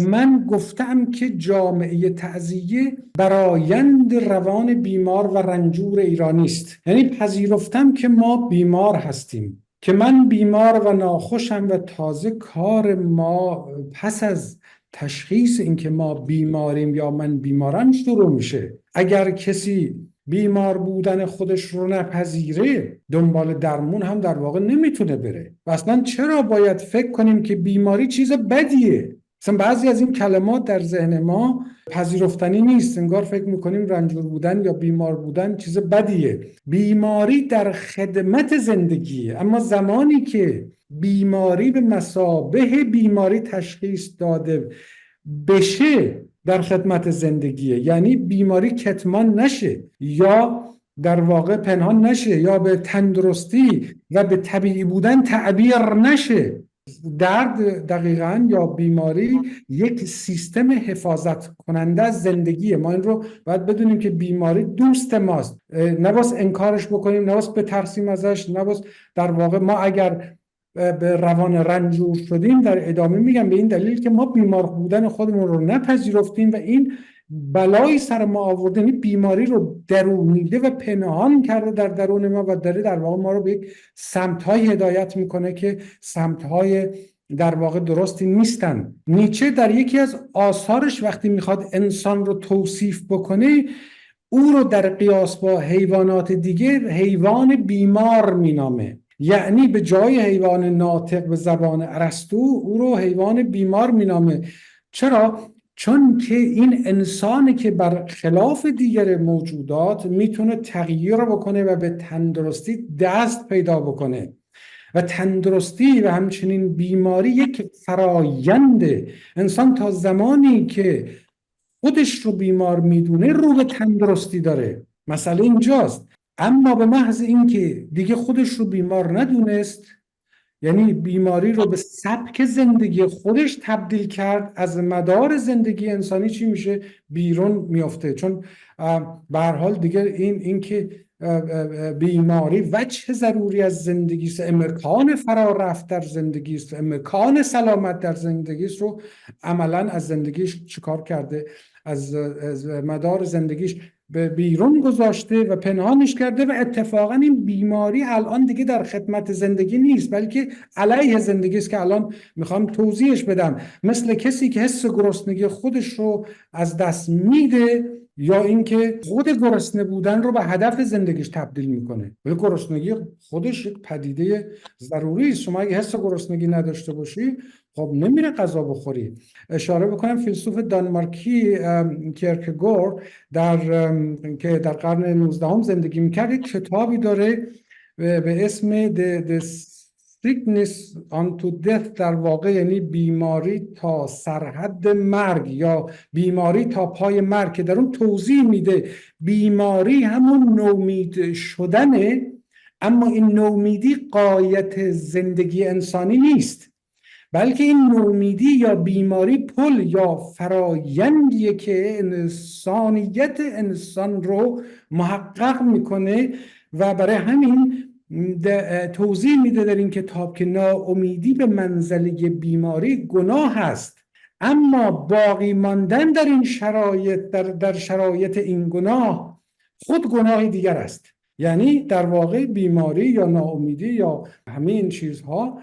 من گفتم که جامعه تعزیه برآیند روان بیمار و رنجور ایرانی است. یعنی پذیرفتم که ما بیمار هستیم، که من بیمار و ناخوشم و تازه کار ما پس از تشخیص اینکه ما بیماریم یا من بیمارم شروع میشه. اگر کسی بیمار بودن خودش رو نپذیره، دنبال درمون هم در واقع نمیتونه بره. و اصلا چرا باید فکر کنیم که بیماری چیز بدیه؟ مثلا بعضی از این کلمات در ذهن ما پذیرفتنی نیست. انگار فکر میکنیم رنجور بودن یا بیمار بودن چیز بدیه. بیماری در خدمت زندگیه، اما زمانی که بیماری به مثابه بیماری تشخیص داده بشه در خدمت زندگیه، یعنی بیماری کتمان نشه یا در واقع پنهان نشه یا به تندرستی و به طبیعی بودن تعبیر نشه. درد دقیقاً یا بیماری یک سیستم حفاظت کننده از زندگیه. ما این رو باید بدونیم که بیماری دوست ماست، نباید انکارش بکنیم، نباید بترسیم ازش، نباید در واقع ما اگر به روان رنجور شدیم، در ادامه میگم به این دلیل که ما بیمار بودن خودمون رو نپذیرفتیم و این بلایی سر ما آورده، این بیماری رو درونیده و پنهان کرده در درون ما و داره در واقع ما رو به یک سمت‌های هدایت میکنه که سمت‌های در واقع درستی نیستن. نیچه در یکی از آثارش وقتی میخواد انسان رو توصیف بکنه، او رو در قیاس با حیوانات دیگه حیوان بیمار مینامه. یعنی به جای حیوان ناطق به زبان ارسطو، او رو حیوان بیمار مینامه. چرا؟ چون که این انسانی که برخلاف دیگر موجودات میتونه تغییر بکنه و به تندرستی دست پیدا بکنه و تندرستی و همچنین بیماری یک فراینده. انسان تا زمانی که خودش رو بیمار میدونه رو به تندرستی داره. مسئله اینجاست. اما به محض اینکه دیگه خودش رو بیمار ندونست، یعنی بیماری رو به سبک زندگی خودش تبدیل کرد، از مدار زندگی انسانی چی میشه؟ بیرون میافته. چون به هر حال دیگه این که بیماری وجه ضروری از زندگی است، امکان فرا رفت در زندگی است، امکان سلامت در زندگی است، رو عملا از زندگیش چیکار کرده؟ از مدار زندگیش به بیرون گذاشته و پنهانش کرده. و اتفاقا این بیماری الان دیگه در خدمت زندگی نیست، بلکه علیه زندگی است که الان میخوام توضیحش بدم. مثل کسی که حس گرسنگی خودش رو از دست میده یا اینکه خود گرسنه بودن رو به هدف زندگیش تبدیل میکنه. ولی گرسنگی خودش یک پدیده ضروری است. شما اگه حس گرسنگی نداشته باشی، خب نمیره غذا بخوری. اشاره بکنم فیلسوف دانمارکی کیرکگور که در قرن 19 زندگی میکرد، یک کتابی داره به اسم The Sickness unto Death، در واقع یعنی بیماری تا سرحد مرگ یا بیماری تا پای مرگ، که در اون توضیح میده بیماری همون نومید شدنه، اما این نومیدی غایت زندگی انسانی نیست، بلکه این نومیدی یا بیماری پل یا فرایندیه که انسانیت انسان رو محقق میکنه. و برای همین توضیح میده در این کتاب که ناامیدی به منزله بیماری گناه است، اما باقی ماندن در این شرایط، در شرایط این گناه، خود گناهی دیگر است. یعنی در واقع بیماری یا ناامیدی یا همه این چیزها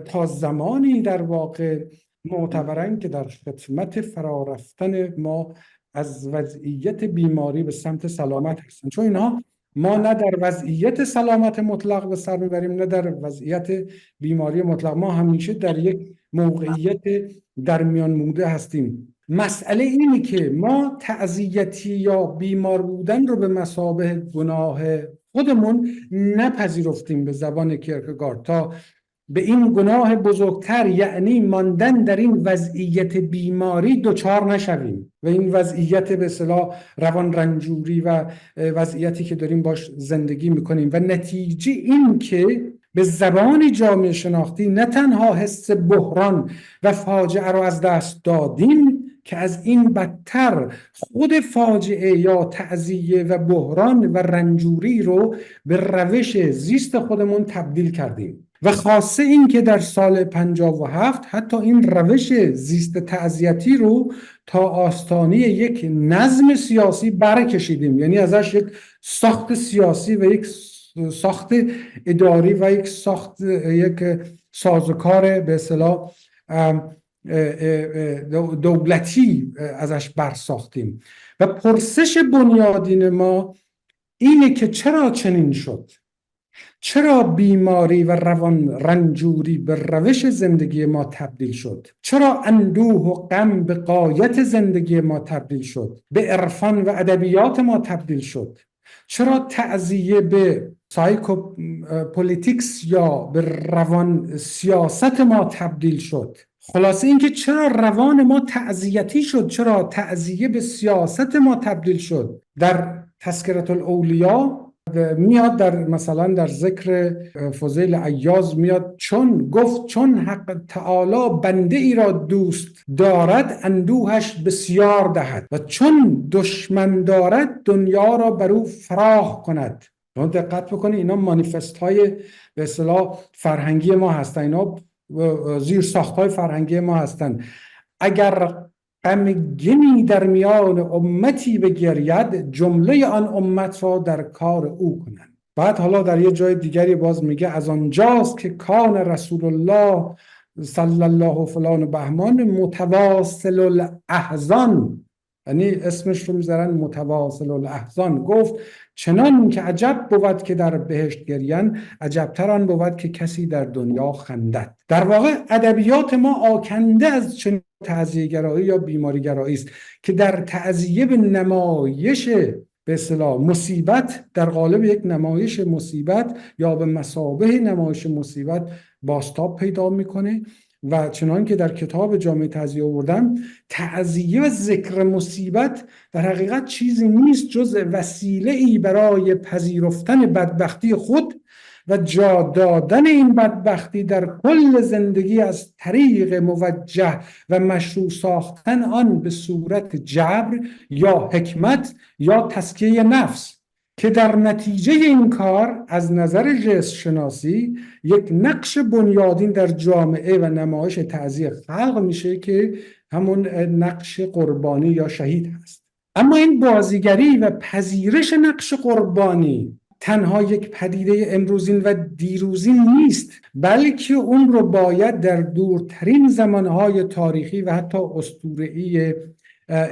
تا زمانی در واقع معتبرن که در خدمت فرارفتن ما از وضعیت بیماری به سمت سلامت هستن. چون اینها ما نه در وضعیت سلامت مطلق به سر میبریم نه در وضعیت بیماری مطلق، ما همیشه در یک موقعیت در میان مونده هستیم. مسئله اینه که ما تعزیتی یا بیمار بودن رو به مثابه گناه خودمون نپذیرفتیم به زبان کیرکگارد، تا به این گناه بزرگتر، یعنی ماندن در این وضعیت بیماری دچار نشویم و این وضعیت به اصطلاح روان رنجوری و وضعیتی که داریم باش زندگی میکنیم. و نتیجه این که به زبان جامعه شناختی نه تنها حس بحران و فاجعه رو از دست دادیم، که از این بدتر خود فاجعه یا تعزیه و بحران و رنجوری رو به روش زیست خودمون تبدیل کردیم. و خاصه این که در سال 57 حتی این روش زیست تعزیتی رو تا آستانه یک نظم سیاسی برکشیدیم، یعنی ازش یک ساخت سیاسی و یک ساخت اداری و یک سازوکار به اصطلاح دولتی ازش برساختیم. و پرسش بنیادین ما اینه که چرا چنین شد؟ چرا بیماری و روان رنجوری به روش زندگی ما تبدیل شد؟ چرا اندوه و غم به غایت زندگی ما تبدیل شد؟ به عرفان و ادبیات ما تبدیل شد؟ چرا تعزیه به سایکوپولیتیکس یا به روان سیاست ما تبدیل شد؟ خلاصه اینکه چرا روان ما تعزیتی شد؟ چرا تعزیه به سیاست ما تبدیل شد؟ در تذکرة الاولیا میاد، در مثلا در ذکر فضیل عیاض میاد چون حق تعالی بنده ای را دوست دارد اندوهش بسیار دهد و چون دشمن دارد دنیا را بر او فراخ کند. دقت بکنید اینا مانیفست های به اصطلاح فرهنگی ما هستن، اینا زیر ساخت های فرهنگی ما هستن. اگر غمگینی در میان امتی بگرید جمله آن امت را در کار او کنند. بعد حالا در یه جای دیگری باز میگه از آنجاست که کان رسول الله صلی الله فلان بهمان متواصل الاحزان، یعنی اسمش رو میذارن متواصل الاحزان، گفت چنان که عجب بود که در بهشت گریان عجبتر آن بود که کسی در دنیا خندد. در واقع ادبیات ما آکنده از چنین تعزیه گرایی یا بیماری گرایی است که در تعزیه به نمایش به اصطلاح مصیبت در قالب یک نمایش مصیبت یا به مثابه نمایش مصیبت بازتاب پیدا میکنه. و چنان که در کتاب جامعه تعزیه آوردم، تعزیه و ذکر مصیبت در حقیقت چیزی نیست جز وسیله ای برای پذیرفتن بدبختی خود و جا دادن این بدبختی در کل زندگی از طریق موجه و مشروع ساختن آن به صورت جبر یا حکمت یا تزکیه نفس، که در نتیجه این کار از نظر جسم شناسی یک نقش بنیادین در جامعه و نمایش تعزیه خلق میشه که همون نقش قربانی یا شهید هست. اما این بازیگری و پذیرش نقش قربانی تنها یک پدیده امروزین و دیروزین نیست، بلکه اون رو باید در دورترین زمانهای تاریخی و حتی اسطوره‌ای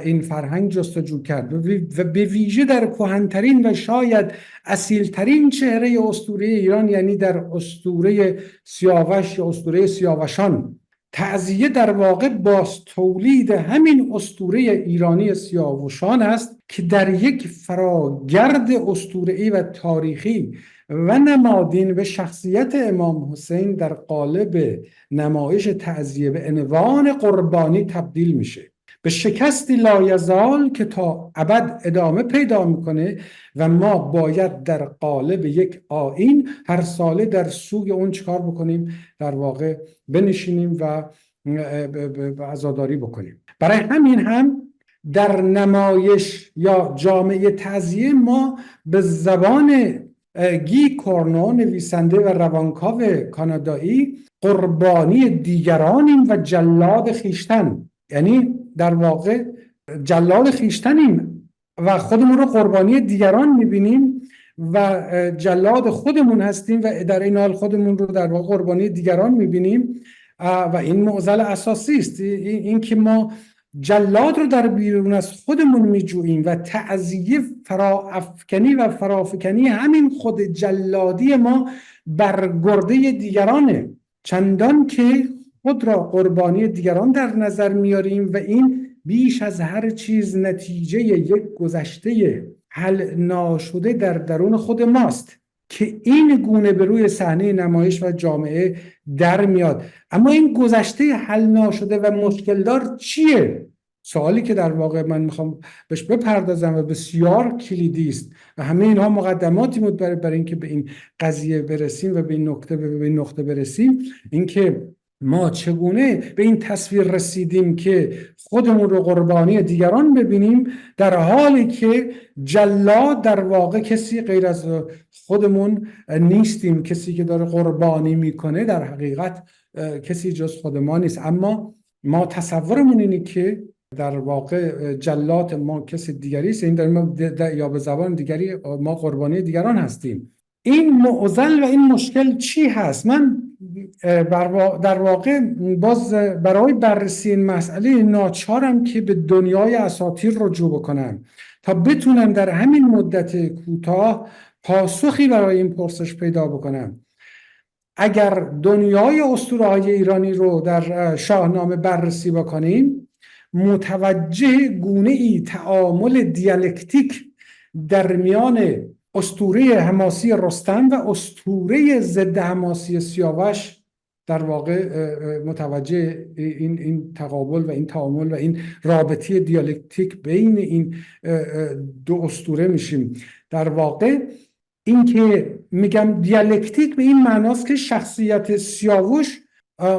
این فرهنگ جستجو کرد و به ویژه در کهن‌ترین و شاید اصیلترین چهره اسطوره ایران، یعنی در اسطوره سیاوش یا اسطوره سیاوشان. تعزیه در واقع باز تولید همین اسطوره ایرانی سیاوشان است که در یک فراگرد اسطوره‌ای و تاریخی و نمادین به شخصیت امام حسین در قالب نمایش تعزیه به عنوان قربانی تبدیل میشه به شکستی لایزال که تا ابد ادامه پیدا میکنه و ما باید در قالب یک آیین هر ساله در سوی اون چکار بکنیم؟ در واقع بنشینیم و عزاداری بکنیم. برای همین هم در نمایش یا جامعه تعزیه ما به زبان گی کورنو، نویسنده و روانکاو کانادایی، قربانی دیگرانیم و جلاد خیشتن، یعنی در واقع جلاد خیشتنیم و خودمون رو قربانی دیگران میبینیم و جلاد خودمون هستیم و در این حال خودمون رو در واقع قربانی دیگران میبینیم و این معضل اساسی است، این که ما جلاد رو در بیرون از خودمون میجوییم و تعزیه فراافکنی و فرافکنی همین خود جلادی ما بر گرده دیگرانه، چندان که خود را قربانی دیگران در نظر میاریم و این بیش از هر چیز نتیجه یک گذشته حل ناشده در درون خود ماست که این گونه به روی صحنه نمایش و جامعه در میاد. اما این گذشته حل ناشده و مشکل دار چیه؟ سوالی که در واقع من میخوام بهش بپردازم و بسیار کلیدی است و همه اینها مقدماتی بود برای اینکه به این قضیه برسیم و به این نقطه برسیم، اینکه ما چگونه به این تصویر رسیدیم که خودمون رو قربانی دیگران ببینیم، در حالی که جلاد در واقع کسی غیر از خودمون نیستیم. کسی که داره قربانی میکنه در حقیقت کسی جز خود ما نیست، اما ما تصورمون اینه که در واقع جلاد ما کسی دیگری است، این یا به زبان دیگری ما قربانی دیگران هستیم. این معضل و این مشکل چی هست؟ من در واقع باز برای بررسی این مسئله ناچارم که به دنیای اساطیر رجوع بکنم تا بتونم در همین مدت کوتاه پاسخی برای این پرسش پیدا بکنم. اگر دنیای اسطوره‌های ایرانی رو در شاهنامه بررسی بکنیم، متوجه گونه‌ای تعامل دیالکتیک در میان اسطوره حماسی رستم و اسطوره ضد حماسی سیاوش در واقع متوجه این تقابل و این تعامل و این رابطه دیالکتیک بین این دو اسطوره میشیم. در واقع این که میگم دیالکتیک به این معناست که شخصیت سیاوش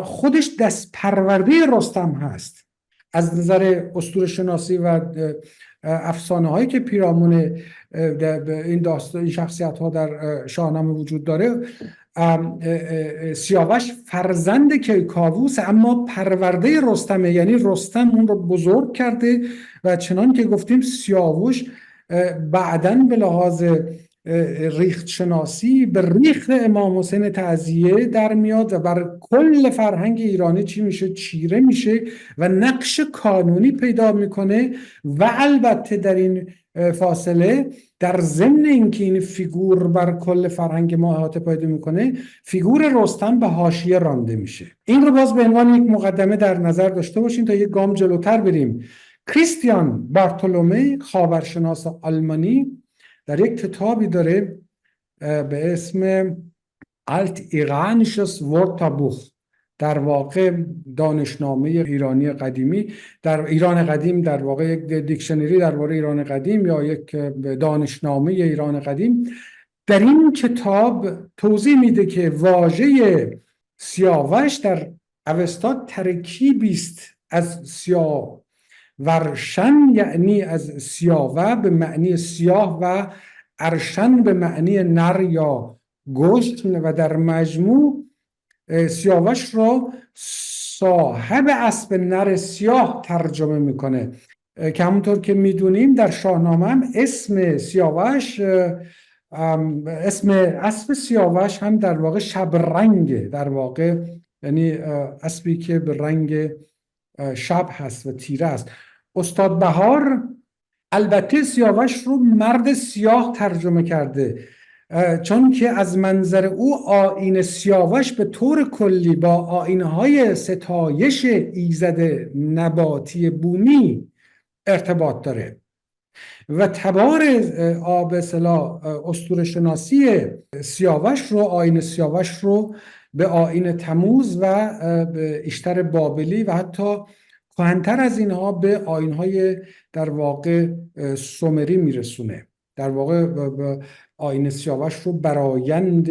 خودش دست پرورده رستم هست. از نظر اسطوره شناسی و افسانه هایی که پیرامون این داستان، این شخصیت ها در شاهنامه وجود داره، سیاوش فرزند کیکاووس اما پرورده رستمه، یعنی رستم اون رو بزرگ کرده و چنان که گفتیم سیاوش بعداً به لحاظ ریخت شناسی به ریخت امام حسین تعزیه در میاد و بر کل فرهنگ ایرانی چی میشه؟ چیره میشه و نقش کانونی پیدا میکنه. و البته در این فاصله در ضمن اینکه این فیگور بر کل فرهنگ ما احاطه پیدا میکنه، فیگور رستم به حاشیه رانده میشه. این رو باز به عنوان یک مقدمه در نظر داشته باشین تا یک گام جلوتر بریم. کریستیان بارتولومه، خاورشناس آلمانی، در یک کتابی داره به اسم Alt Iranisches Wörterbuch، در واقع دانشنامه ایرانی قدیمی، در ایران قدیم در واقع یک دیکشنری درباره ایران قدیم یا یک دانشنامه ایران قدیم. در این کتاب توضیح میده که واژه سیاوش در اوستا ترکیبی است از سیاه ورشن، یعنی از سیاوه به معنی سیاه و ارشن به معنی نر یا گشت، و در مجموع سیاوش را صاحب اسب نر سیاه ترجمه میکنه که همونطور که میدونیم در شاهنامه هم اسم سیاوش، اسم اسب سیاوش هم در واقع شبرنگه، در واقع یعنی اسبی که به رنگ شب هست و تیره است. استاد بهار البته سیاوش رو مرد سیاه ترجمه کرده، چون که از منظر او آیین سیاوش به طور کلی با آیین‌های ستایش ایزد نباتی بومی ارتباط داره و تبار به اصطلاح اسطوره شناسی سیاوش رو، آیین سیاوش رو به آیین تموز و به اشتر بابلی و حتی کهن‌تر از اینها به آیین‌های در واقع سومری میرسونه. در واقع آیین سیاوش رو برآیند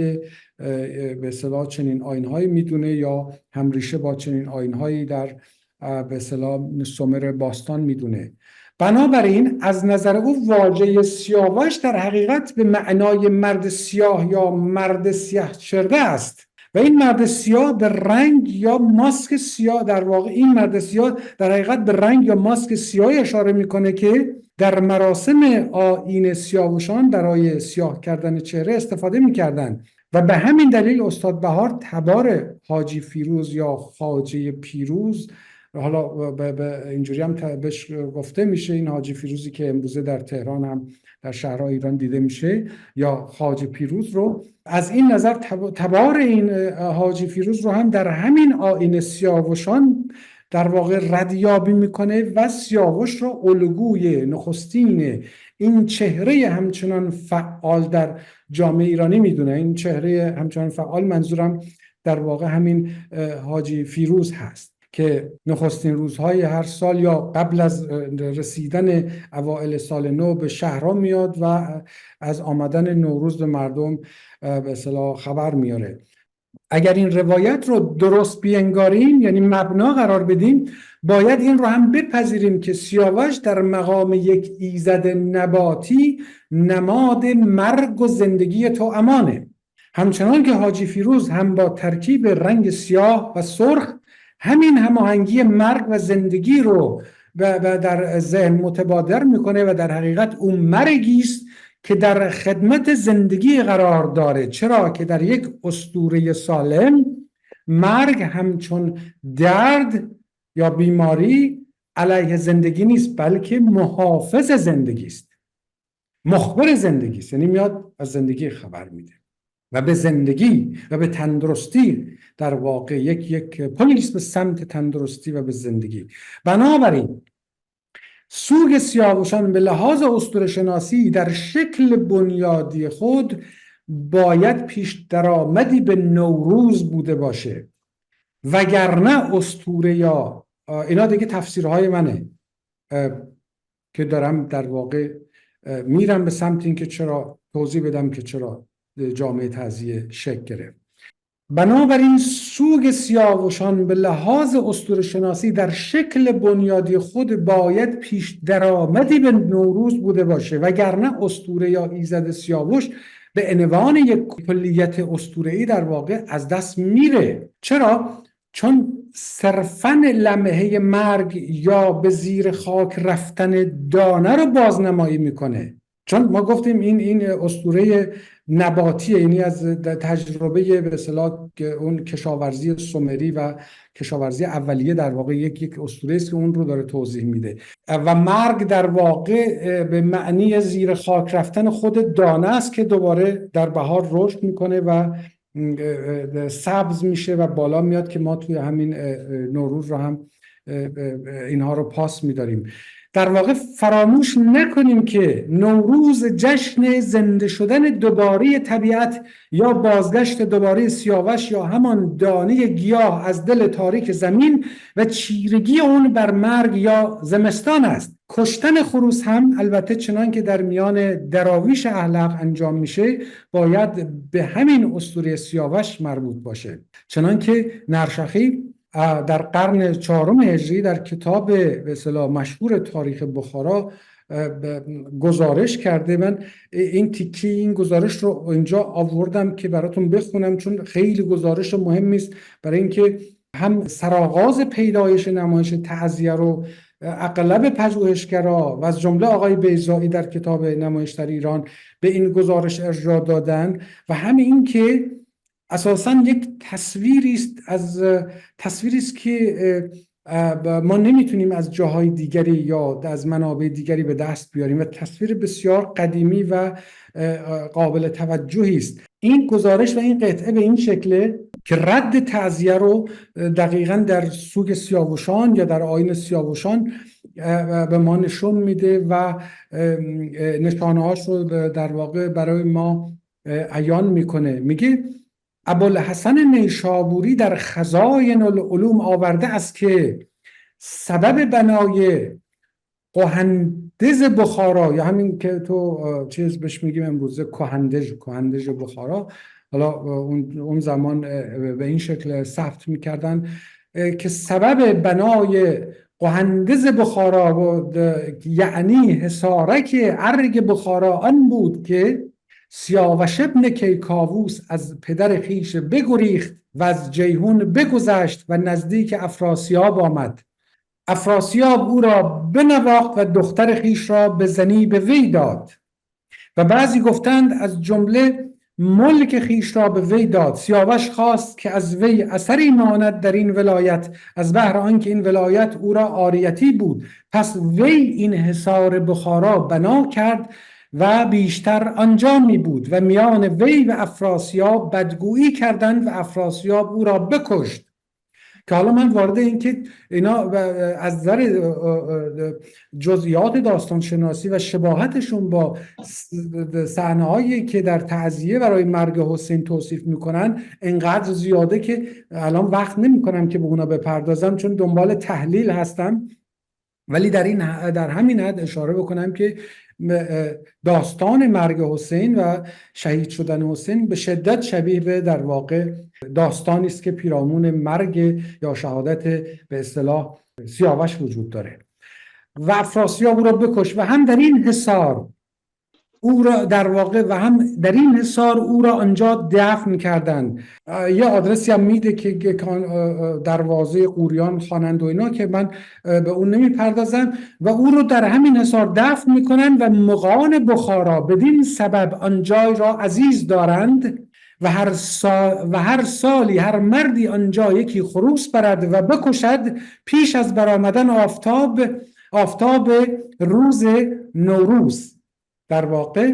به اصطلاح چنین آیین‌هایی میدونه یا همریشه با چنین آیین‌هایی در به اصطلاح سومر باستان میدونه. بنابراین از نظر او واژه سیاوش در حقیقت به معنای مرد سیاه یا مرد سیاه چرده است و این مرد سیاه به رنگ یا ماسک سیاه، در واقع این مرد سیاه در حقیقت به رنگ یا ماسک سیاهی اشاره میکنه که در مراسم آیین سیاوشان برای سیاه کردن چهره استفاده میکردن و به همین دلیل استاد بهار تبار حاجی فیروز یا خواجه پیروز، حالا به اینجوری هم بهش گفته میشه، این حاجی فیروزی که امروزه در تهران هم در شهرهای ایران دیده میشه یا خواجه پیروز رو، از این نظر تبار این حاجی فیروز رو هم در همین آیین سیاوشان در واقع ردیابی میکنه و سیاوش رو الگوی نخستین این چهره همچنان فعال در جامعه ایرانی میدونه. این چهره همچنان فعال منظورم در واقع همین حاجی فیروز هست که نخستین روزهای هر سال یا قبل از رسیدن اوائل سال نو به شهرها میاد و از آمدن نوروز به مردم به اصطلاح خبر میاره. اگر این روایت رو درست بینگاریم، یعنی مبنا قرار بدیم، باید این رو هم بپذیریم که سیاوش در مقام یک ایزد نباتی نماد مرگ و زندگی توأمانه. همچنان که حاجی فیروز هم با ترکیب رنگ سیاه و سرخ همین هماهنگی مرگ و زندگی رو در ذهن متبادر میکنه و در حقیقت اون مرگی است که در خدمت زندگی قرار داره. چرا که در یک اسطوره سالم مرگ همچون درد یا بیماری علیه زندگی نیست، بلکه محافظ زندگی است، مخبر زندگی است، یعنی میاد از زندگی خبر میده و به زندگی و به تندرستی در واقع یک پلیس به سمت تندرستی و به زندگی. بنابراین سوگ سیاوشان به لحاظ اسطوره‌شناسی در شکل بنیادی خود باید پیش درآمدی به نوروز بوده باشه، وگرنه اسطوره یا اینا دیگه تفسیرهای منه که دارم در واقع میرم به سمت این که چرا توضیح بدم که چرا جامعه تعزیه شکل گرفت. بنابراین سوگ سیاوشان به لحاظ اسطوره‌شناسی در شکل بنیادی خود باید پیش درآمدی به نوروز بوده باشه، وگرنه اسطوره یا ایزد سیاوش به عنوان یک کلیت اسطوره‌ای در واقع از دست میره. چرا؟ چون صرفاً لمحه مرگ یا به زیر خاک رفتن دانه رو بازنمایی میکنه. چون ما گفتیم این اسطوره نباتیه، یعنی از تجربه به اصطلاح اون کشاورزی سومری و کشاورزی اولیه در واقع یک اسطوره است که اون رو داره توضیح میده و مرگ در واقع به معنی زیر خاک رفتن خود دانه است که دوباره در بهار رشد میکنه و سبز میشه و بالا میاد که ما توی همین نوروز رو هم اینها رو پاس میداریم. در واقع فراموش نکنیم که نوروز جشن زنده شدن دوباره طبیعت یا بازگشت دوباره سیاوش یا همان دانه گیاه از دل تاریک زمین و چیرگی اون بر مرگ یا زمستان است. کشتن خروس هم البته چنان که در میان دراویش احلق انجام میشه باید به همین اسطوره سیاوش مربوط باشه. چنان که نرشخی در قرن 4 هجری در کتاب به اصطلاح مشهور تاریخ بخارا گزارش کرده. من این گزارش رو اینجا آوردم که براتون بخونم چون خیلی گزارش مهمی است، برای اینکه هم سرآغاز پیدایش نمایش تعزیه رو اغلب پژوهشگرا و از جمله آقای بیضایی در کتاب نمایش در ایران به این گزارش ارجاع دادن و همین این که اساساً یک تصویری است که ما نمیتونیم از جاهای دیگری یا از منابع دیگری به دست بیاریم و تصویر بسیار قدیمی و قابل توجهی است. این گزارش و این قطعه به این شکله که رد تعزیه رو دقیقاً در سوگ سیاوشان یا در آیین سیاوشان به ما نشون میده و نشانه‌هاش رو در واقع برای ما عیان میکنه. میگه ابوالحسن نیشابوری در خزاین العلوم آورده است که سبب بنای کهندز بخارا یا همین که تو چیز بهش میگیم امروزه کهندژ بخارا، حالا اون زمان به این شکل ثبت میکردن که سبب بنای کهندز بخارا یعنی حصارک ارگ بخارا آن بود که سیاوش ابن کیکاووس از پدر خویش بگریخت و از جیحون بگذشت و نزدیک افراسیاب آمد. افراسیاب او را بنواخت و دختر خویش را به زنی به وی داد و بعضی گفتند از جمله ملک خویش را به وی داد. سیاوش خواست که از وی اثری ماند در این ولایت از بهر آنکه این ولایت او را عاریتی بود، پس وی این حصار بخارا بنا کرد و بیشتر آنجا می بود و میان وی و افراسیاب بدگویی کردند و افراسیاب او را بکشت. که حالا من وارد این که اینا از نظر جزئیات داستان شناسی و شباهتشون با صحنه‌هایی که در تعزیه برای مرگ حسین توصیف میکنن انقدر زیاده که الان وقت نمیکنم که به اونا بپردازم چون دنبال تحلیل هستم، ولی در همین حد اشاره بکنم که داستان مرگ حسین و شهید شدن حسین به شدت شبیه به در واقع داستانی است که پیرامون مرگ یا شهادت به اصطلاح سیاوش وجود داره و افراسیاب او را بکش و هم در این حصار او را در واقع و هم در این حصار او را آنجا دفن کردند. یه آدرسی هم میده که دروازه قوریان خوانند و اینا که من به اون نمیپردازم و او رو در همین حصار دفن میکنن و مغان بخارا بدین سبب آنجای را عزیز دارند و هر سالی هر مردی آنجا یکی خروس برد و بکشد پیش از برآمدن آفتاب روز نوروز. در واقع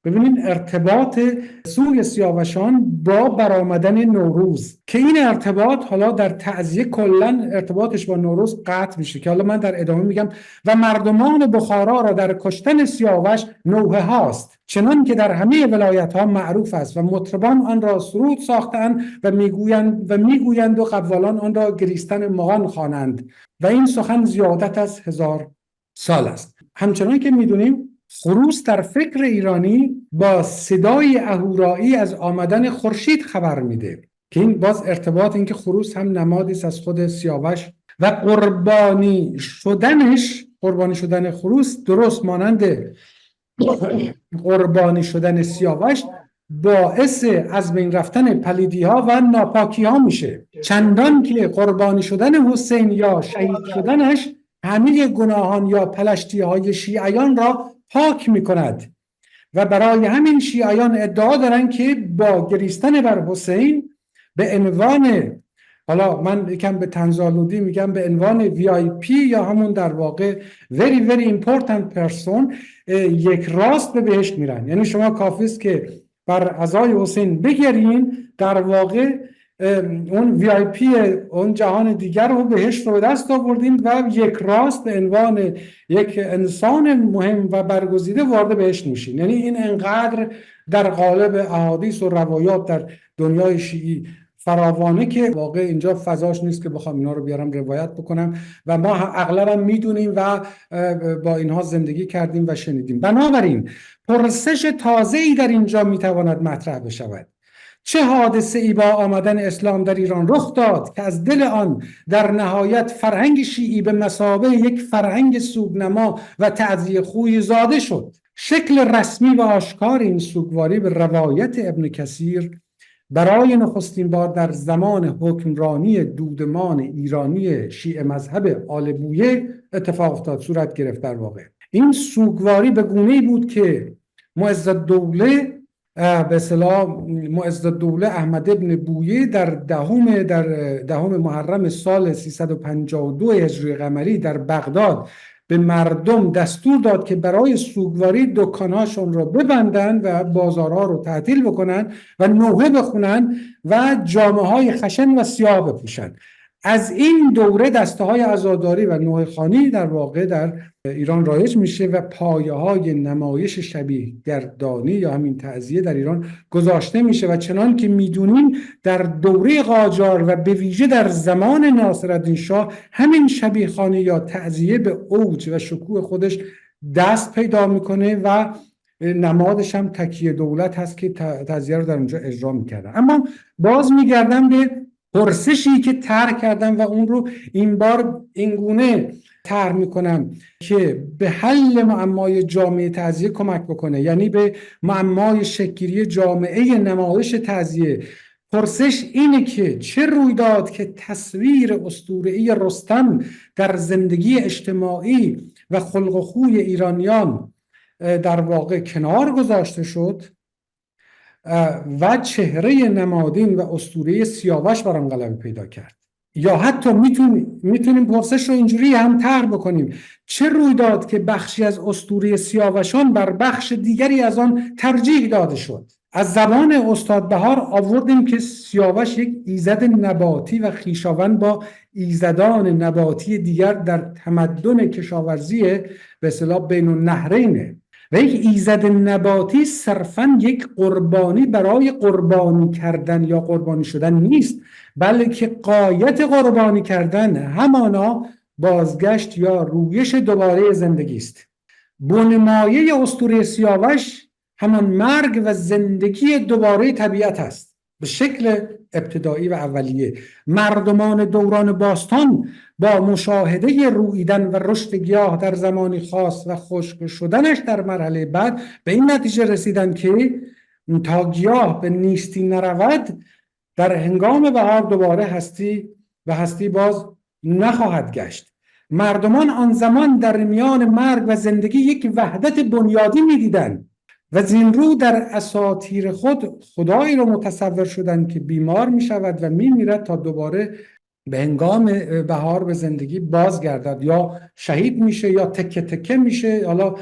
ببینید ارتباط سوی سیاوشان با برآمدن نوروز که این ارتباط حالا در تعزیه کلا ارتباطش با نوروز قطع میشه که حالا من در ادامه میگم. و مردمان بخارا را در کشتن سیاوش نوحه هاست چنان که در همه ولایت ها معروف است و مطربان آن را سرود ساختند و میگویند و قوالان آن را گریستن مغان خوانند و این سخن زیادت از 1000 سال است. همچنان که میدونیم خروس در فکر ایرانی با صدای اهورایی از آمدن خورشید خبر میده که این باز ارتباط این که خروس هم نمادی است از خود سیاوش و قربانی شدن خروس درست مانند قربانی شدن سیاوش باعث از بین رفتن پلیدی ها و ناپاکی ها میشه، چندان که قربانی شدن حسین یا شهید شدنش همه گناهان یا پلشتی های شیعیان را پاک می کند و برای همین شیعیان ادعا دارن که با گریستن بر حسین به عنوان، حالا من یکم به طنزآلودی میگم، به عنوان VIP یا همون در واقع very very important person یک راست به بهشت میرن. یعنی شما کافی است که بر عزای حسین بگرین، در واقع اون VIP اون جهان دیگر رو بهشت رو به دست آوردین و یک راست به عنوان یک انسان مهم و برگزیده وارد بهشت میشین. یعنی این انقدر در قالب احادیث و روایات در دنیای شیعی فراوانه که واقع اینجا فضاش نیست که بخوام اینا رو بیارم روایت بکنم و ما اغلبا میدونیم و با اینها زندگی کردیم و شنیدیم. بنابراین پرسش تازه‌ای در اینجا میتواند مطرح بشود: چه حادثه ای با آمدن اسلام در ایران رخ داد که از دل آن در نهایت فرهنگ شیعی به مثابه یک فرهنگ سوگنما و تعزیه خوی زاده شد؟ شکل رسمی و آشکار این سوگواری به روایت ابن کثیر برای نخستین بار در زمان حکمرانی دودمان ایرانی شیعه مذهب آل بویه اتفاق افتاد، صورت گرفت. در واقع این سوگواری به گونه‌ای بود که معزالدوله احمد ابن بویه در دهم محرم سال 352 هجری قمری در بغداد به مردم دستور داد که برای سوگواری دکانهاشون رو ببندن و بازارها رو تعطیل بکنن و نوحه بخونن و جامه‌های خشن و سیاه بپوشن. از این دوره دسته های عزاداری و نوحه خوانی در واقع در ایران رایج میشه و پایه های نمایش شبیه گردانی یا همین تعزیه در ایران گذاشته میشه و چنان که میدونیم در دوره قاجار و به ویژه در زمان ناصرالدین شاه همین شبیه خوانی یا تعزیه به اوج و شکوه خودش دست پیدا میکنه و نمادش هم تکیه دولت هست که تعزیه رو در اونجا اجرا میکردن. اما باز میگردم به پرسشی که طرح کردم و اون رو این بار اینگونه طرح میکنم که به حل معمای جامعه تعزیه کمک بکنه، یعنی به معمای شکلی جامعه نمایش تعزیه. پرسش اینه که چه روی داد که تصویر اسطوره‌ای رستم در زندگی اجتماعی و خلق و خوی ایرانیان در واقع کنار گذاشته شد و چهره نمادین و اسطوره سیاوش بر آن غلبه پیدا کرد. یا حتی میتونیم پرسش رو اینجوری هم طرح بکنیم: چه روی داد که بخشی از اسطوره سیاوشان بر بخش دیگری از آن ترجیح داده شد؟ از زبان استاد بهار آوردیم که سیاوش یک ایزد نباتی و خویشاوند با ایزدان نباتی دیگر در تمدن کشاورزی به اصطلاح بین النهرینه و یک ایزد نباتی صرفاً یک قربانی برای قربانی کردن یا قربانی شدن نیست، بلکه غایت قربانی کردن همانا بازگشت یا رویش دوباره زندگی است. بنمایه اسطوره سیاوش همان مرگ و زندگی دوباره طبیعت است به شکل ابتدایی و اولیه. مردمان دوران باستان با مشاهده رویدن و رشد گیاه در زمانی خاص و خشک شدنش در مرحله بعد به این نتیجه رسیدند که تا گیاه به نیستی نرود در هنگام بهار دوباره هستی باز نخواهد گشت. مردمان آن زمان در میان مرگ و زندگی یک وحدت بنیادی می‌دیدند و زین رو در اساطیر خود خدایی رو متصور شدند که بیمار می‌شود و می‌میرد تا دوباره به هنگام بهار به زندگی بازگردد، یا شهید میشه یا تکه تکه میشه. حالا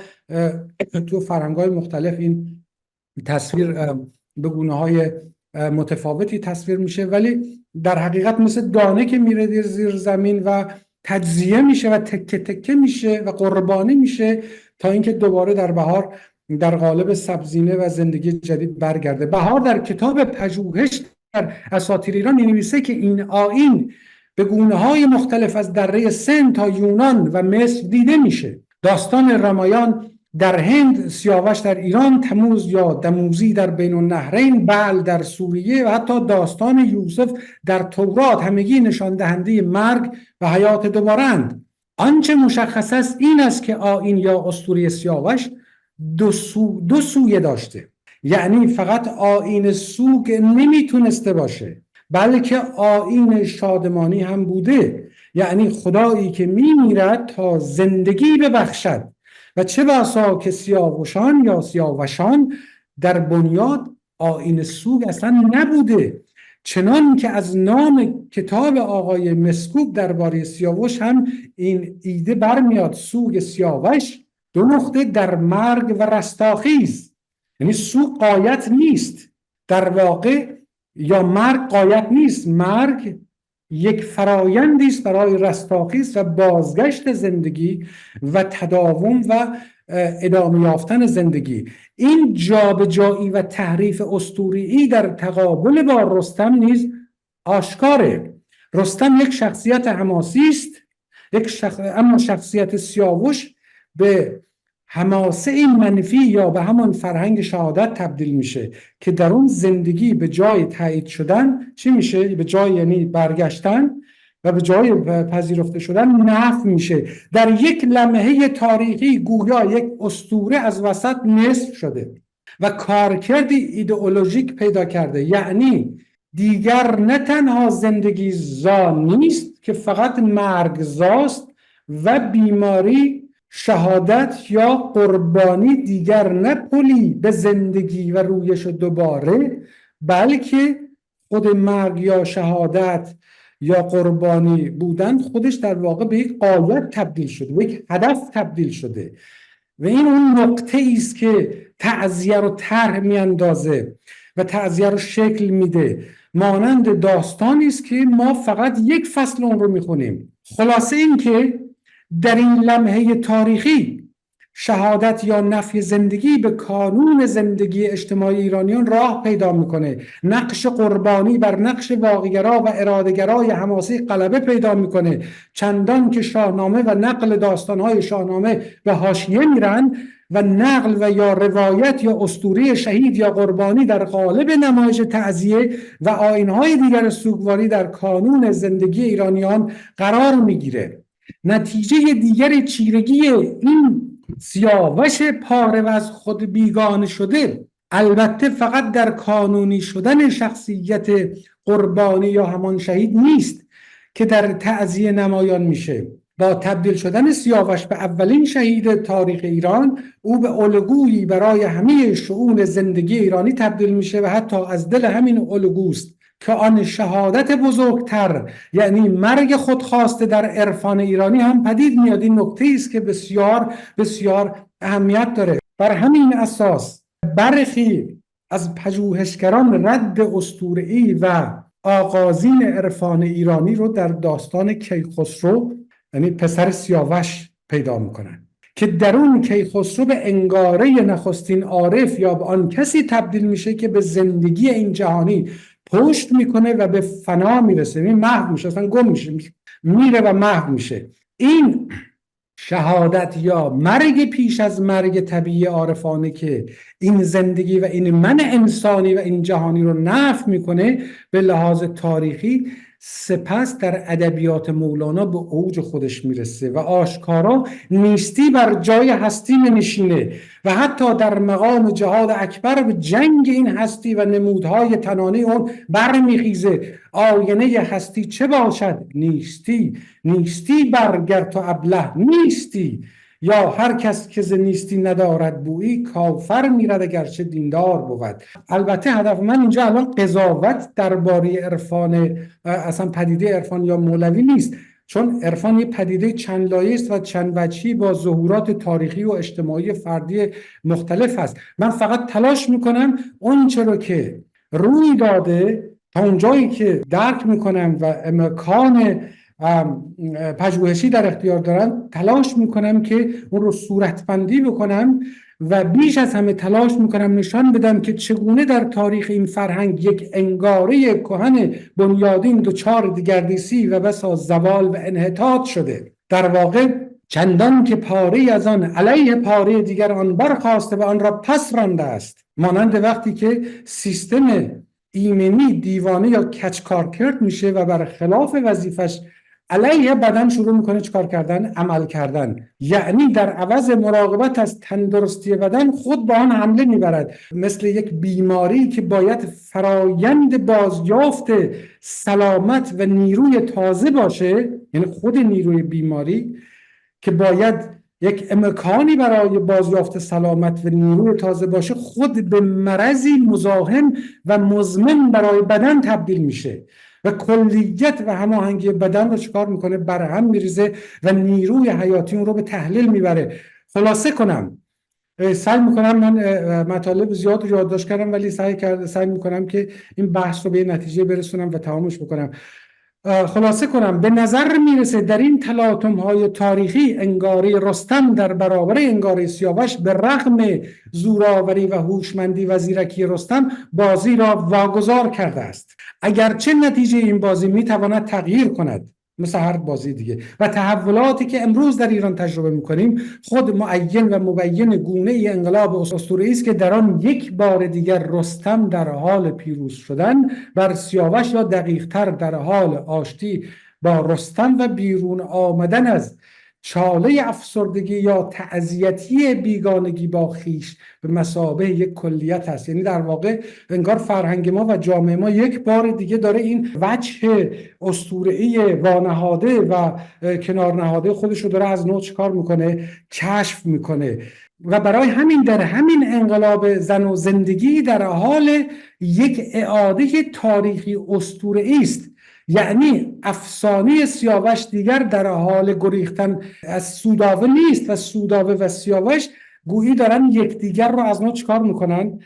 تو فرهنگ‌های مختلف این تصویر به گونه‌های متفاوتی تصویر میشه، ولی در حقیقت مثل دانه که میره زیر زمین و تجزیه میشه و تکه تکه میشه و قربانی میشه تا اینکه دوباره در بهار در قالب سبزینه و زندگی جدید برگرده. بهار در کتاب پژوهش در اساطیر ایران می‌نویسه که این آیین به گونه‌های مختلف از دره سند تا یونان و مصر دیده میشه. داستان رامایان در هند، سیاوش در ایران، تموز یا دموزی در بین النهرین، بعل در سوریه و حتی داستان یوسف در تورات همگی نشان دهنده مرگ و حیات دوباره‌اند. آنچه مشخص است این است که آیین یا اسطوره سیاوش دو سویه داشته. یعنی فقط آیین سوگ نمیتونسته باشه، بلکه آیین شادمانی هم بوده. یعنی خدایی که میمیرد تا زندگی ببخشد و چه بسا که سیاوشان یا سیاوشان در بنیاد آیین سوگ اصلا نبوده. چنان که از نام کتاب آقای مسکوب درباره سیاوش هم این ایده برمیاد. سوگ سیاوش دو نقطه در مرگ و رستاخیز، یعنی سوگ غایت نیست در واقع، یا مرگ غایت نیست. مرگ یک فرایندی است برای رستاخیز و بازگشت زندگی و تداوم و ادامه یافتن زندگی. این جابجایی و تحریف اسطوره‌ای در تقابل با رستم نیز آشکاره. رستم یک شخصیت حماسی است، اما شخصیت سیاوش به حماسه منفی یا به همان فرهنگ شهادت تبدیل میشه که در اون زندگی به جای تایید شدن چی میشه؟ به جای یعنی برگشتن و به جای پذیرفته شدن نفی میشه. در یک لمحه تاریخی گویا یک اسطوره از وسط نصف شده و کارکردی ایدئولوژیک پیدا کرده. یعنی دیگر نه تنها زندگی زا نیست که فقط مرگ زاست و بیماری، شهادت یا قربانی دیگر نه پلی به زندگی و رویش دوباره، بلکه خود مرگ یا شهادت یا قربانی بودن خودش در واقع به یک غایت تبدیل شده، به یک هدف تبدیل شده. و این اون نقطه است که تعزیه رو طرح میاندازه و تعزیه رو شکل میده. مانند داستانی است که ما فقط یک فصل اون رو میخونیم. خلاصه این که در این لمحه تاریخی شهادت یا نفی زندگی به کانون زندگی اجتماعی ایرانیان راه پیدا میکنه. نقش قربانی بر نقش واقع‌گرا و اراده‌گرای حماسی غلبه پیدا میکنه، چندان که شاهنامه و نقل داستانهای شاهنامه به حاشیه میرن و نقل و یا روایت یا اسطوره شهید یا قربانی در قالب نمایش تعزیه و آیین‌های دیگر سوگواری در کانون زندگی ایرانیان قرار میگیره. نتیجه دیگر چیرگی این سیاوش پاره و از خود بیگانه شده البته فقط در کانونی شدن شخصیت قربانی یا همان شهید نیست که در تعزیه نمایان میشه. با تبدیل شدن سیاوش به اولین شهید تاریخ ایران، او به الگویی برای همه شؤون زندگی ایرانی تبدیل میشه و حتی از دل همین الگوست که آن شهادت بزرگتر، یعنی مرگ خودخواسته در عرفان ایرانی هم پدید میاد. این نکته است که بسیار بسیار اهمیت داره. بر همین اساس برخی از پژوهشگران رد اسطوره‌ای و آغازین عرفان ایرانی رو در داستان کیخسرو، یعنی پسر سیاوش، پیدا میکنن که در اون کیخسرو به انگاره نخستین عارف یا به آن کسی تبدیل میشه که به زندگی این جهانی پشت میکنه و به فنا میرسه، این محو میشه، اصلا گم میشه، میره و محو میشه. این شهادت یا مرگ پیش از مرگ طبیعی عارفانه که این زندگی و این من انسانی و این جهانی رو نفی میکنه به لحاظ تاریخی، سپس در ادبیات مولانا به اوج خودش میرسه و آشکارا نیستی بر جای هستی نشینه و حتی در مقام جهاد اکبر به جنگ این هستی و نمودهای تنانه اون برمیخیزه. آینه هستی چه باشد؟ نیستی. نیستی برگر تو ابله نیستی، یا هر کس که ز نیستی ندارد بویی کافر میرد اگرچه دیندار بود. البته هدف من اینجا الان قضاوت درباره عرفان، اصلا پدیده عرفان یا مولوی نیست، چون عرفان یه پدیده چند لایه است و چند وجهی با ظهورات تاریخی و اجتماعی فردی مختلف هست. من فقط تلاش میکنم اون چرا که روی داده تا اونجایی که درک میکنم و امکان پژوهشی در اختیار دارم تلاش میکنم که اون رو صورتبندی بکنم و بیش از همه تلاش میکنم نشان بدم که چگونه در تاریخ این فرهنگ یک انگاره کهن بنیادین دچار دگردیسی و بسا زوال و انحطاط شده. در واقع چندان که پاره از آن علیه پاره دیگر آن برخاسته و آن را پس رانده است، مانند وقتی که سیستم ایمنی دیوانه یا کچکارکرد میشه و بر خلاف وظیفش علیه بدن شروع میکنه چکار کردن؟ عمل کردن. یعنی در عوض مراقبت از تندرستی بدن خود با آن حمله میبرد، مثل یک بیماری که باید فرایند بازیافت سلامت و نیروی تازه باشه، یعنی خود نیروی بیماری که باید یک امکانی برای بازیافت سلامت و نیروی تازه باشه، خود به مرضی مزاحم و مزمن برای بدن تبدیل میشه و کلیت و هماهنگی بدن رو چکار میکنه؟ برهم میریزه و نیروی حیاتی اون رو به تحلیل میبره. خلاصه کنم، سعی میکنم، من مطالب زیاد رو یادداشت کردم ولی سعی میکنم که این بحث رو به نتیجه برسونم و تمامش بکنم. خلاصه کنم، به نظر میرسه در این تلاطم های تاریخی انگاره رستم در برابر انگاره سیاوش به رغم زوراوری و هوشمندی و زیرکی رستم بازی را واگذار کرده است، اگرچه نتیجه این بازی میتواند تغییر کند مثل هر بازی دیگه و تحولاتی که امروز در ایران تجربه میکنیم خود معین و مبین گونه ای انقلاب اسطوره‌ای است که در آن یک بار دیگر رستم در حال پیروز شدن بر سیاوش یا دقیق‌تر در حال آشتی با رستم و بیرون آمدن از چاله افسردگی یا تعزیتی بیگانگی با خیش به مثابه یک کلیت هست. یعنی در واقع انگار فرهنگ ما و جامعه ما یک بار دیگه داره این وجه اسطوره‌ای وانهاده و کنار نهاده خودش رو داره از نو چیکار میکنه؟ کشف میکنه. و برای همین در همین انقلاب زن و زندگی در حال یک اعاده تاریخی اسطوره‌ای است. یعنی افسانه سیاوش دیگر در حال گریختن از سوداوه نیست و سوداوه و سیاوش گویی دارن یکدیگر رو از ما چیکار میکنن؟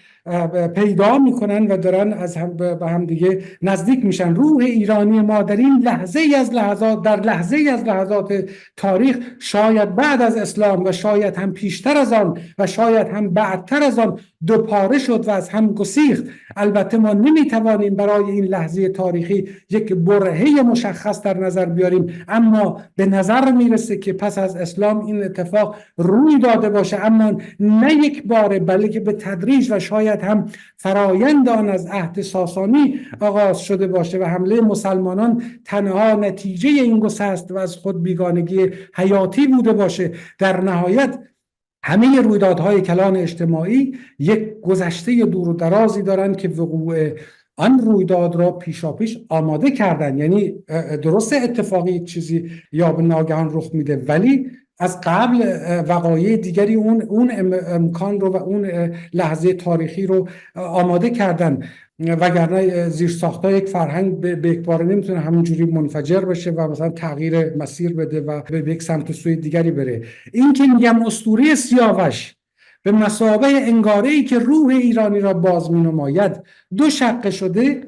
پیدا میکنن و دارن از هم به هم دیگه نزدیک میشن. روح ایرانی ما در این لحظه از لحظات، در لحظه از لحظات تاریخ، شاید بعد از اسلام و شاید هم پیشتر از آن و شاید هم بعدتر از آن دوپاره شد و از هم گسیخت. البته ما نمیتوانیم برای این لحظه تاریخی یک برهه مشخص در نظر بیاریم، اما به نظر میرسه که پس از اسلام این اتفاق روی داده باشه، اما نه یک باره بلکه به تدریج و شاید هم فرایند آن از عهد ساسانی آغاز شده باشه و حمله مسلمانان تنها نتیجه این گسست و از خود بیگانگی حیاتی بوده باشه. در نهایت همه رویدادهای کلان اجتماعی یک گذشته دور و درازی دارند که وقوع آن رویداد را پیشاپیش آماده کردن. یعنی درست اتفاقی یک چیزی یا به ناگهان رخ میده ولی از قبل وقایع دیگری اون امکان رو و اون لحظه تاریخی رو آماده کردن، وگرنه زیرساخت‌های یک فرهنگ به یکباره نمیتونه همینجوری منفجر بشه و مثلا تغییر مسیر بده و به یک سمت سوی دیگری بره. این که میگم اسطوره سیاوش به مثابه انگاره‌ای که روح ایرانی را باز می‌نماید دو شقه شده،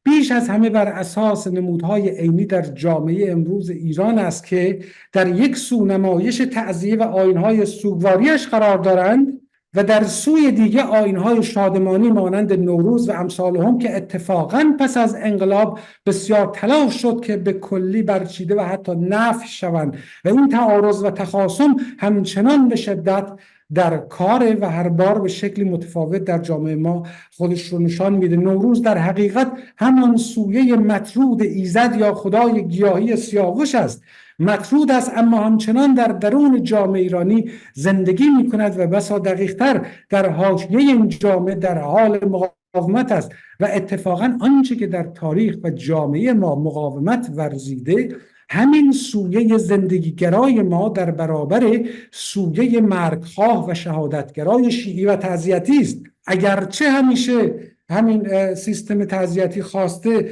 بیش از همه بر اساس نمودهای عینی در جامعه امروز ایران است که در یک سو نمایش تعزیه و آیین‌های سوگواریش قرار دارند و در سوی دیگه آیین‌های شادمانی مانند نوروز و امثالهم که اتفاقاً پس از انقلاب بسیار تلاش شد که به کلی برچیده و حتی نفی شوند و این تعارض و تخاصم همچنان به شدت در کار و هر بار به شکلی متفاوت در جامعه ما خودش رو نشان میده. نوروز در حقیقت همان سویه مطرود ایزد یا خدای گیاهی سیاوش است. مطرود است اما همچنان در درون جامعه ایرانی زندگی می کند و بسا دقیق‌تر در حاشیه این جامعه در حال مقاومت است و اتفاقا آنچه که در تاریخ و جامعه ما مقاومت ورزیده همین سویه زندگیگرای ما در برابر سویه مرگخواه و شهادتگرای شیعی و تعزیتی است. اگرچه همیشه همین سیستم تعزیتی خواسته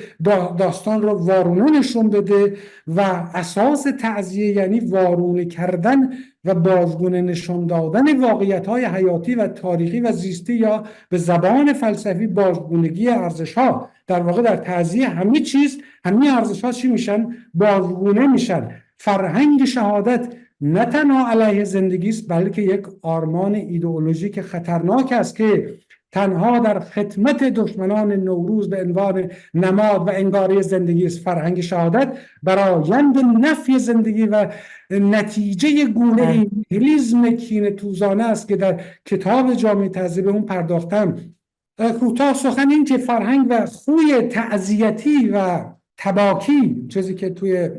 داستان رو وارونه نشون بده و اساس تعزیه یعنی وارونه کردن و بازگونه نشون دادن واقعیت‌های حیاتی و تاریخی و زیستی یا به زبان فلسفی بازگونگی ارزش‌ها. در واقع در تعزیه همه چیز، همه ارزش‌ها چی میشن؟ بازگونه میشن. فرهنگ شهادت نه تنها علیه زندگی است بلکه یک آرمان ایدئولوژیک خطرناک است که تنها در خدمت دشمنان نوروز به عنوان نماد و انگاره زندگی است. فرهنگ شهادت برآیند نفی زندگی و نتیجه گونه نیهیلیسم کینه توزانه است که در کتاب جامعه تعزیه به اون پرداختم. کوتاه سخن این که فرهنگ و خوی تعزیتی و تباکی، چیزی که توی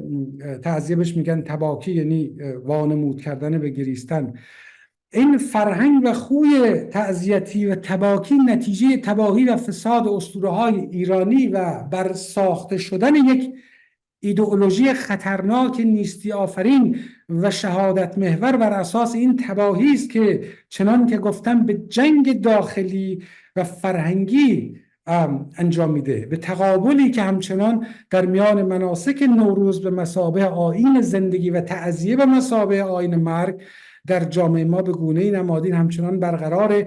تعزیه بهش میگن تباکی یعنی وانمود کردن به گریستن، این فرهنگ و خوی تعزیتی و تباکی نتیجه تباهی و فساد اسطوره‌های ایرانی و بر ساخته شدن یک ایدئولوژی خطرناک نیستی آفرین و شهادت محور بر اساس این تباهی است که چنان که گفتم به جنگ داخلی و فرهنگی انجام میده، به تقابلی که همچنان در میان مناسک نوروز به مثابه آیین زندگی و تعزیه به مثابه آیین مرگ در جامعه ما به گونه‌ای نمادین همچنان برقراره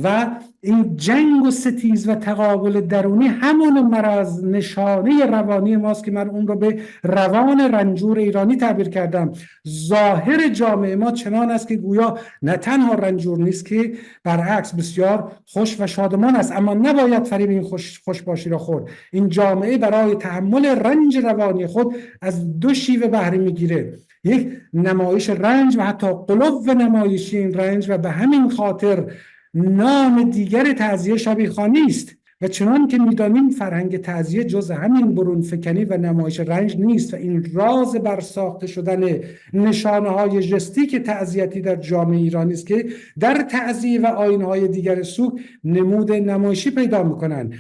و این جنگ و ستیز و تقابل درونی همون مرض نشانه روانی ماست که من اون رو به روان رنجور ایرانی تعبیر کردم. ظاهر جامعه ما چنان است که گویا نه تنها رنجور نیست که برعکس بسیار خوش و شادمان است، اما نباید فریب این خوشباشی را خورد. این جامعه برای تحمل رنج روانی خود از دو شیوه بهره میگیره، یک نمایش رنج و حتی قلوب نمایشی این رنج، و به همین خاطر نام دیگر تعزیه شبیخوانی است و چنان که می‌دانیم فرهنگ تعزیه جز همین برون فکنی و نمایش رنج نیست و این راز برساخته شدن نشانه‌های ژستیک تعزیتی در جامعه ایرانی است که در تعزیه و آیین‌های دیگر سوگ نمود نمایشی پیدا می‌کنند.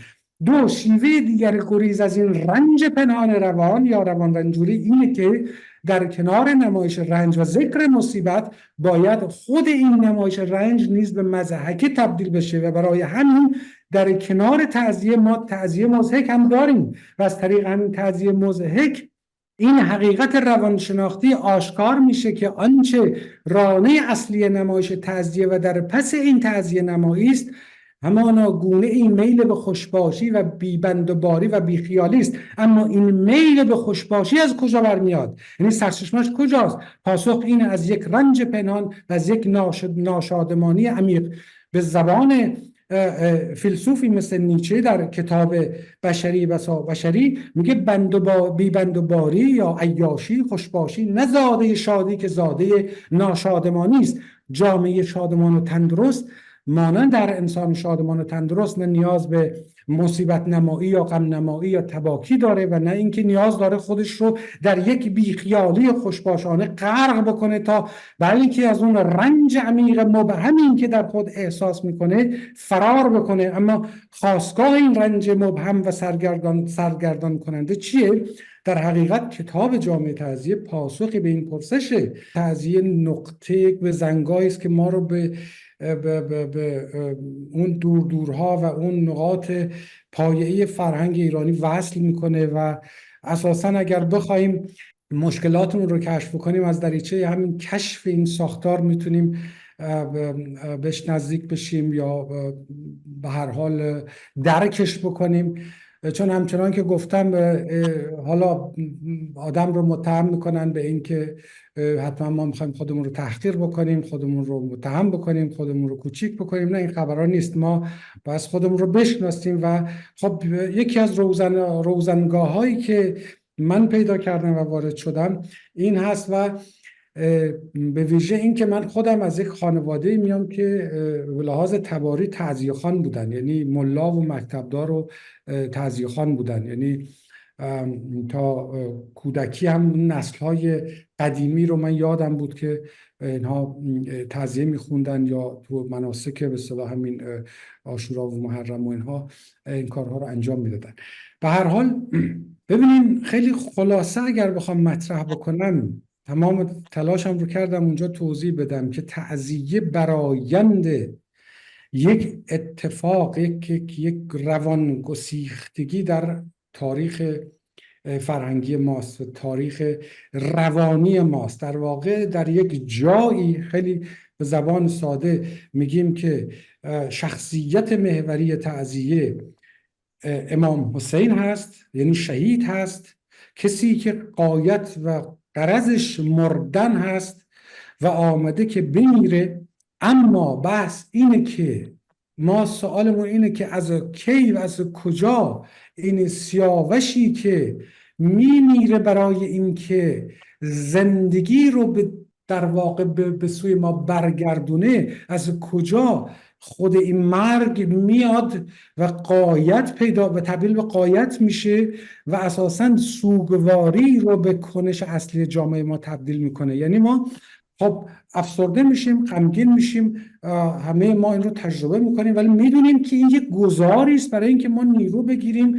دو شیوه دیگر گریز از این رنج پنهان روان یا روان رنجوری اینه که در کنار نمایش رنج و ذکر مصیبت باید خود این نمایش رنج نیز به مضحکه تبدیل بشه و برای همین در کنار تعزیه ما تعزیه مضحک هم داریم و از طریق همین تعزیه مضحک این حقیقت روانشناختی آشکار میشه که آنچه رانه اصلی نمایش تعزیه و در پس این تعزیه نمایی است همانا گونه این میل به خوشباشی و بی‌بندوباری و بیخیالی است. اما این میل به خوشباشی از کجا برمیاد؟ یعنی سرچشمه‌اش کجاست؟ پاسخ این از یک رنج پنهان و از یک ناشادمانی عمیق. به زبان فیلسوفی مثل نیچه در کتاب بشری بسا بشری میگه بی‌بندوباری یا عیاشی خوشباشی نه زاده شادی که زاده ناشادمانی است. جامعه شادمان و تندرست مانند در انسان شادمان و تندرست نه نیاز به مصیبت نمایی یا غم نمایی یا تباکی داره و نه اینکه نیاز داره خودش رو در یک بیخیالی خوشباشانه غرق بکنه تا بلکه از اون رنج عمیق مبهمی که در خود احساس میکنه فرار بکنه. اما خاستگاه این رنج مبهم و سرگردان کننده چیه؟ در حقیقت کتاب جامعه تعزیه پاسخی به این پرسشه. تعزیه نقطه به زنگایی است که ما رو به اون دورها و اون نقاط پایه‌ای فرهنگ ایرانی وصل میکنه و اساساً اگر بخوایم مشکلاتمون رو کشف کنیم از دریچه همین کشف این ساختار میتونیم بهش نزدیک بشیم یا به هر حال درکش بکنیم چون همچنان که گفتم حالا آدم رو متهم میکنن به این که حتما ما میخوایم خودمون رو تحقیر بکنیم، خودمون رو متهم بکنیم، خودمون رو کوچیک بکنیم. نه، این خبرها نیست. ما باید خودمون رو بشناسیم و خب یکی از روزنگاه هایی که من پیدا کردم و وارد شدم این هست و به ویژه این که من خودم از یک خانواده میام که به لحاظ تباری تعزیه خوان بودن، یعنی ملا و مکتبدار و تعزیه خوان بودن. یعنی تا کودکی هم نسل‌های قدیمی رو من یادم بود که اینها تعزیه میخوندن یا تو مناسک به اصطلاح همین عاشورا و محرم و اینها این کارها رو انجام میدادن. به هر حال ببینین خیلی خلاصه اگر بخوام مطرح بکنم، تمام تلاشم رو کردم اونجا توضیح بدم که تعزیه برآیند یک اتفاق، یک روانگسیختگی در تاریخ فرهنگی ماست و تاریخ روانی ماست. در واقع در یک جایی خیلی به زبان ساده میگیم که شخصیت محوری تعزیه امام حسین هست، یعنی شهید هست، کسی که غایت و غرضش مردن هست و آمده که بمیره. اما بحث اینه که ما سوالمون اینه که از کی و از کجا این سیاوشی که میمیره برای اینکه زندگی رو در واقع به سوی ما برگردونه، از کجا خود این مرگ میاد و غایت پیدا و تبدیل به غایت میشه و اساساً سوگواری رو به کنش اصلی جامعه ما تبدیل میکنه. یعنی ما خب افسرده میشیم، غمگین میشیم، همه ما این رو تجربه میکنیم، ولی میدونیم که این یک گذاری است برای اینکه ما نیرو بگیریم،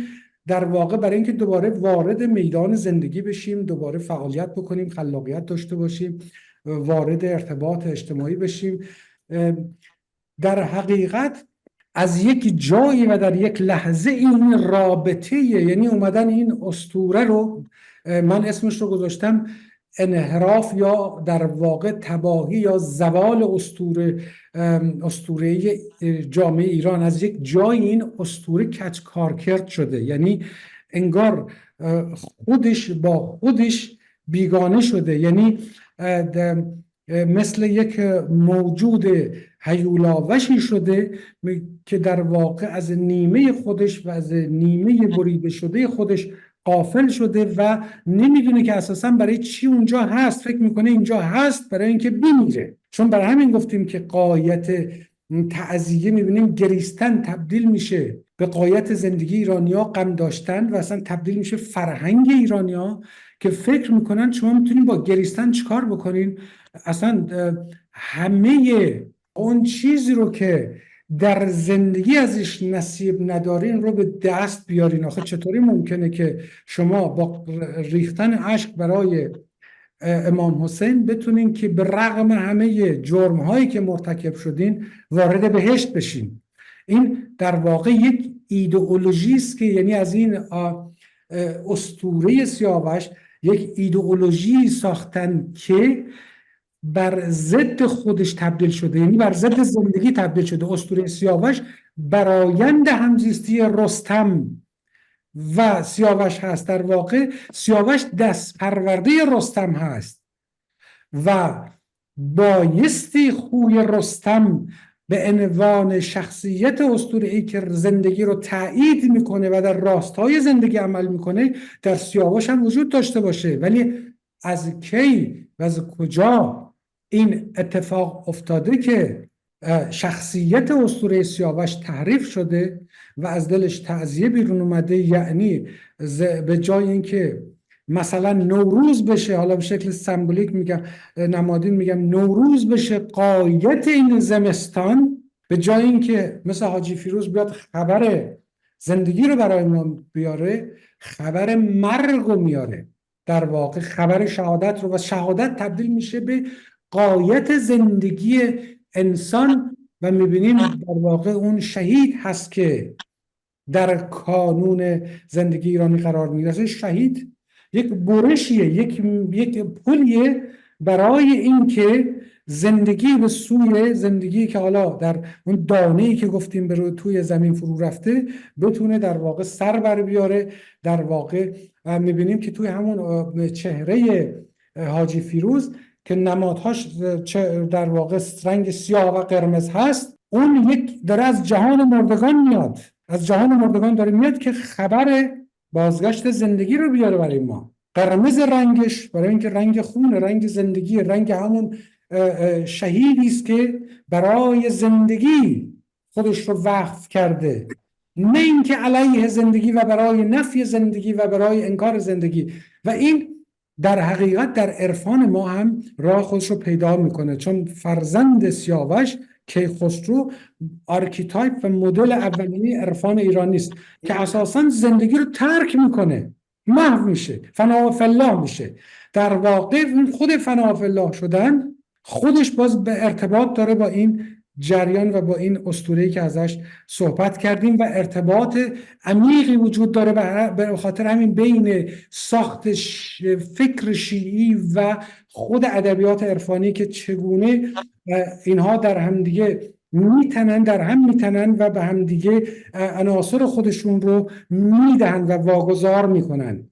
در واقع برای اینکه دوباره وارد میدان زندگی بشیم، دوباره فعالیت بکنیم، خلاقیت داشته باشیم، وارد ارتباط اجتماعی بشیم. در حقیقت از یک جایی و در یک لحظه این رابطه، یعنی اومدن این اسطوره رو من اسمش رو گذاشتم انحراف یا در واقع تباهی یا زوال اسطوره جامعه ایران. از یک جایی این اسطوره کج کارکرد شده، یعنی انگار خودش با خودش بیگانه شده، یعنی مثل یک موجود هیولاوشی شده که در واقع از نیمه خودش و از نیمه بریده شده خودش غافل شده و نمیدونه که اساسا برای چی اونجا هست. فکر میکنه اینجا هست برای اینکه بمیره. چون برای همین گفتیم که غایت تعزیه میبینیم گریستن تبدیل میشه به غایت زندگی ایرانیا، غم داشتن، و اصلا تبدیل میشه فرهنگ ایرانیا که فکر میکنن شما میتونین با گریستن چیکار بکنین. اصلا همه اون چیزی رو که در زندگی ازش نصیب ندارین رو به دست بیارین. آخه چطوری ممکنه که شما با ریختن اشک برای امام حسین بتونین که به رغم همه جرم‌هایی که مرتکب شدین وارد بهشت بشین؟ این در واقع یک ایدئولوژی است که یعنی از این اسطوره سیاوش یک ایدئولوژی ساختن که بر ضد خودش تبدیل شده، یعنی بر ضد زندگی تبدیل شده. اسطوره سیاوش برآیند همزیستی رستم و سیاوش هست. در واقع سیاوش دست پرورده رستم هست و بایستی خوی رستم به عنوان شخصیت اسطوره‌ای که زندگی رو تایید میکنه و در راستای زندگی عمل میکنه در سیاوش هم وجود داشته باشه. ولی از کی و از کجا این اتفاق افتاده که شخصیت اسطوره سیاوش تحریف شده و از دلش تعزیه بیرون اومده؟ یعنی به جای اینکه مثلا نوروز بشه، حالا به شکل سمبولیک میگم، نمادین میگم، نوروز بشه غایت این زمستان، به جای اینکه مثل حاجی فیروز بیاد خبر زندگی رو برای ما بیاره، خبر مرگ رو میاره. در واقع خبر شهادت رو، و شهادت تبدیل میشه به غایت زندگی انسان و میبینیم در واقع اون شهید هست که در کانون زندگی ایرانی قرار میگیره. شهید یک برشیه، یک پلیه برای اینکه زندگی به سوی زندگی که حالا در اون دانه‌ای که گفتیم به روی توی زمین فرو رفته بتونه در واقع سر بر بیاره. در واقع میبینیم که توی همون چهره حاجی فیروز که نمادهاش در واقع رنگ سیاه و قرمز هست، اون یک داره از جهان مردگان میاد، از جهان مردگان داره میاد که خبر بازگشت زندگی رو بیاره برای ما. قرمز رنگش برای اینکه رنگ خون، رنگ زندگی، رنگ همون شهیدی است که برای زندگی خودش رو وقف کرده، نه اینکه علیه زندگی و برای نفی زندگی و برای انکار زندگی. و این در حقیقت در عرفان ما هم راه خودش رو پیدا میکنه، چون فرزند سیاوش کیخسرو آرکیتایپ و مدل اولیه عرفان ایرانی است که اساساً زندگی رو ترک میکنه، محو میشه، فنا فی الله میشه. در واقع خود فنا فی الله شدن خودش باز به ارتباط داره با این جریان و با این اسطوره‌ای که ازش صحبت کردیم و ارتباط عمیقی وجود داره به خاطر همین بین ساخت فکر شیعی و خود ادبیات عرفانی که چگونه اینها در همدیگه میتنن، در هم میتنن و به همدیگه عناصر خودشون رو میدهن و واگذار میکنن.